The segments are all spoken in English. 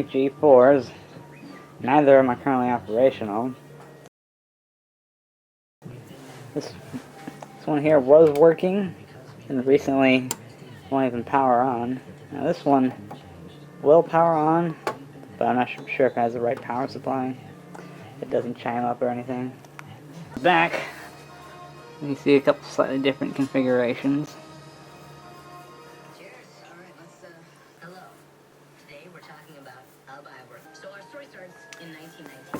Powermac G4s. Neither of them are currently operational. This one here was working, and recently won't even power on. Now this one will power on, but I'm not sure if it has the right power supply. It doesn't chime up or anything. Back, you see a couple slightly different configurations.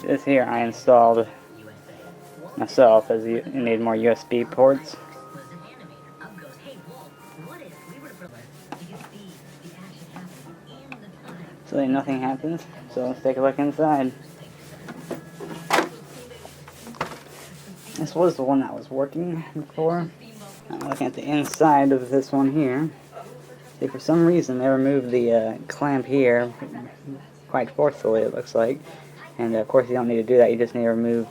This here I installed myself, as you need more USB ports. So nothing happens, so let's take a look inside. This was the one that was working before. I'm looking at the inside of this one here. See, for some reason they removed the clamp here quite forcefully, it looks like. And of course you don't need to do that, you just need to remove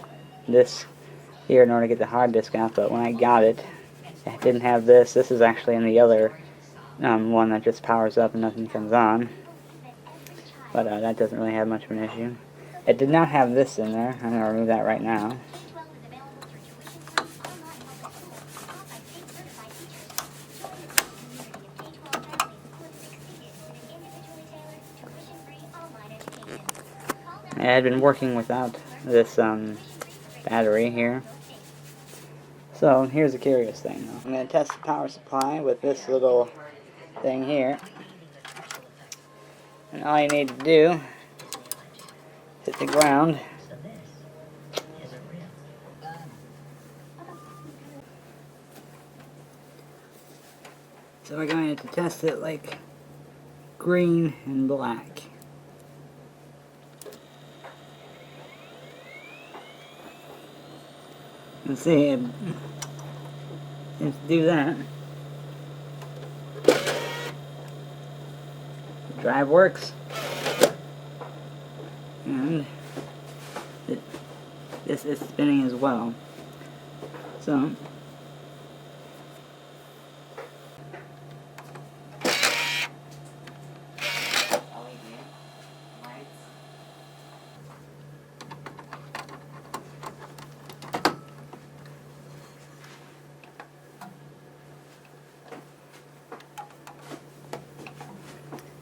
this here in order to get the hard disk out. But when I got it, it didn't have this. This is actually in the other one that just powers up and nothing comes on. But that doesn't really have much of an issue. It did not have this in there. I'm going to remove that right now. I had been working without this battery here. So here's the curious thing though. I'm going to test the power supply with this little thing here. And all you need to do is hit the ground. So we're going to test it like green and black. You can see it seems to do that. The drive works. And this is spinning as well. So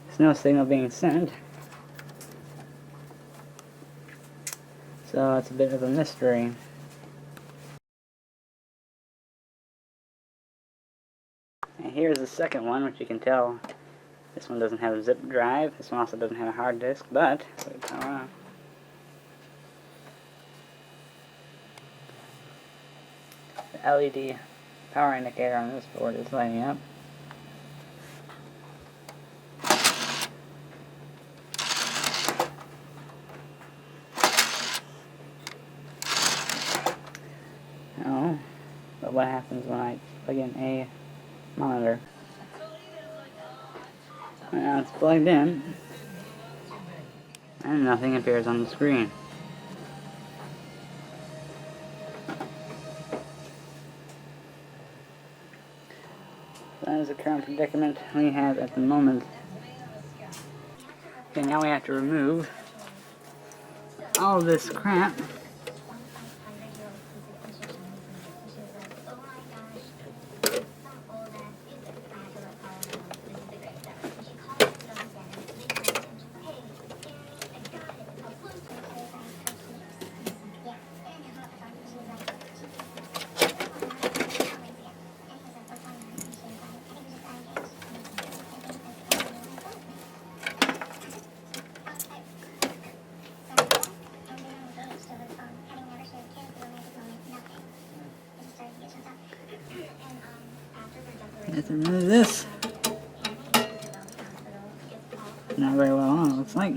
there's no signal being sent. So it's a bit of a mystery. And here's the second one, which you can tell this one doesn't have a zip drive. This one also doesn't have a hard disk, but power on. The LED power indicator on this board is lighting up. Oh, but what happens when I plug in a monitor? Now it's plugged in, and nothing appears on the screen. That is the current predicament we have at the moment. Okay, now we have to remove all of this crap. Let's remove this. Not very well on, it looks like.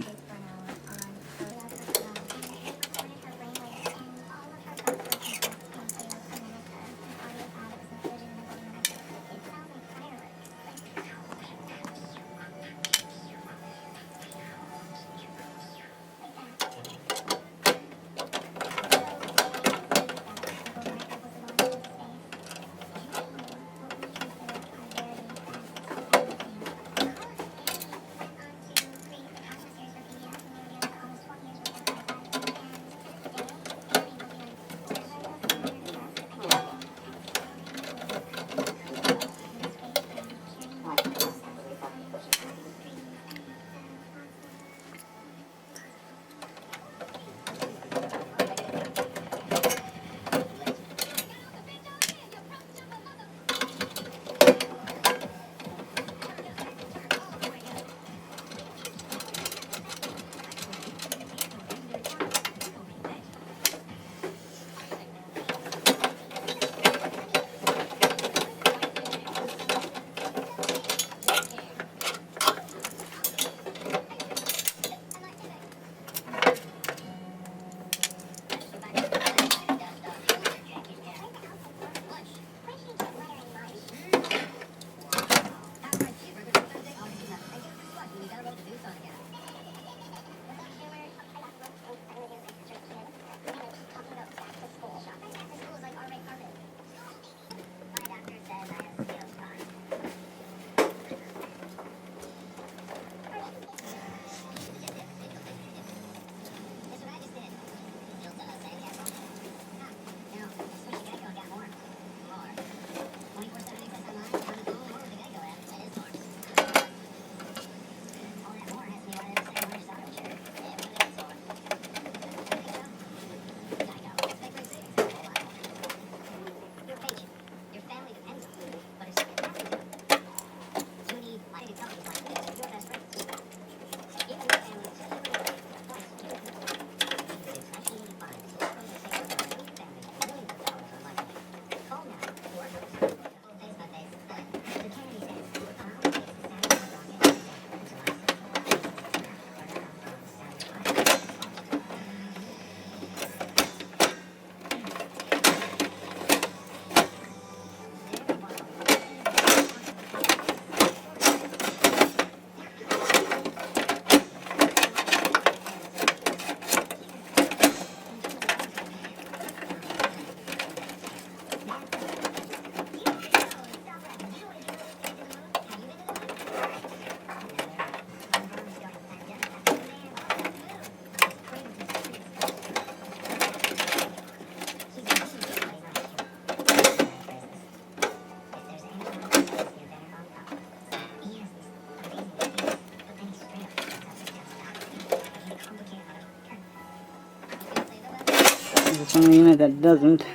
This is one unit that doesn't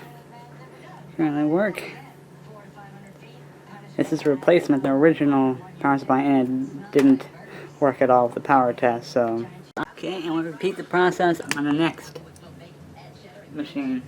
currently work. This is a replacement. The original power supply and it didn't work at all with the power test, so. Okay, and we'll repeat the process on the next machine.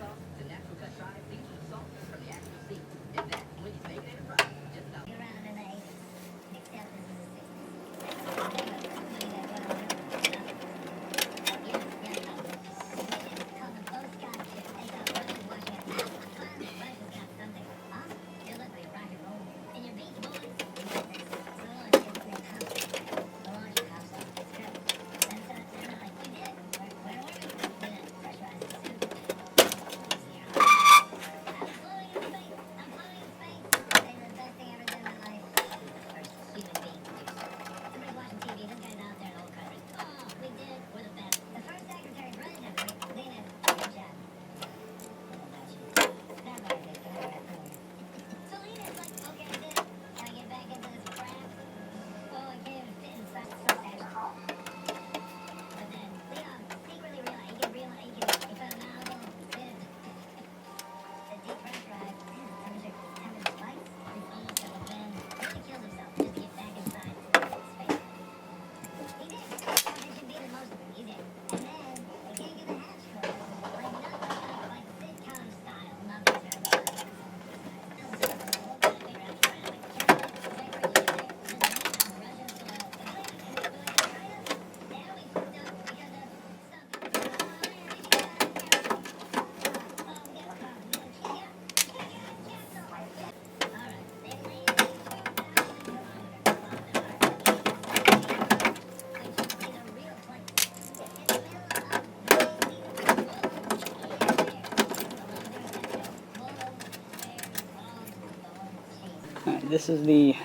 Alright, this is the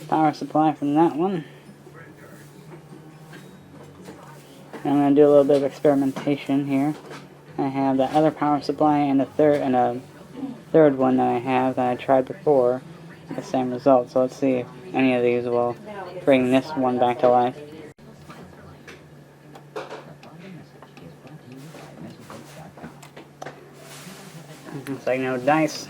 power supply from that one. I'm going to do a little bit of experimentation here. I have the other power supply and a third one that I have that I tried before with the same result. So let's see if any of these will bring this one back to life. Looks like no dice.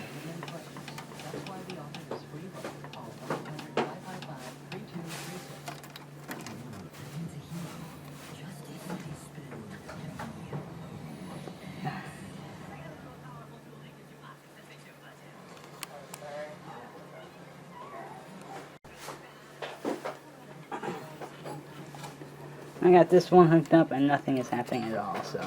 I got this one hooked up and nothing is happening at all, so.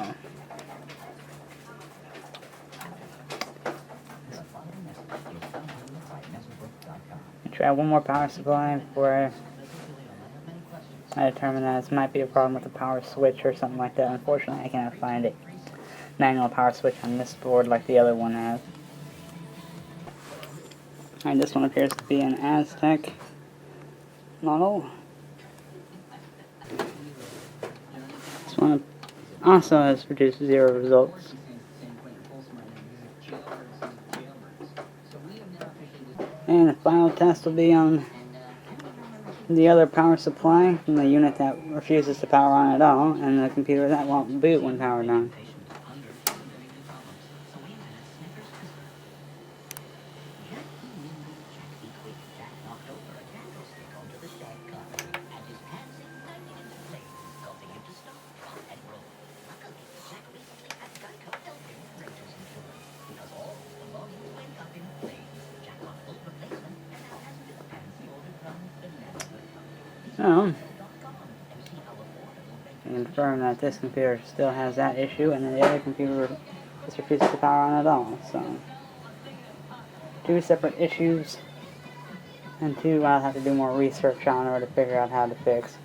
I'll try one more power supply before I determine that this might be a problem with the power switch or something like that. Unfortunately, I cannot find a manual power switch on this board like the other one has. Alright, this one appears to be an Aztec model. This one also has produced 0 results. And the final test will be on the other power supply from the unit that refuses to power on at all, and the computer that won't boot when powered on. So, I confirm that this computer still has that issue, and the other computer just refuses to power on at all. So, 2 separate issues, and 2 I'll have to do more research on in order to figure out how to fix.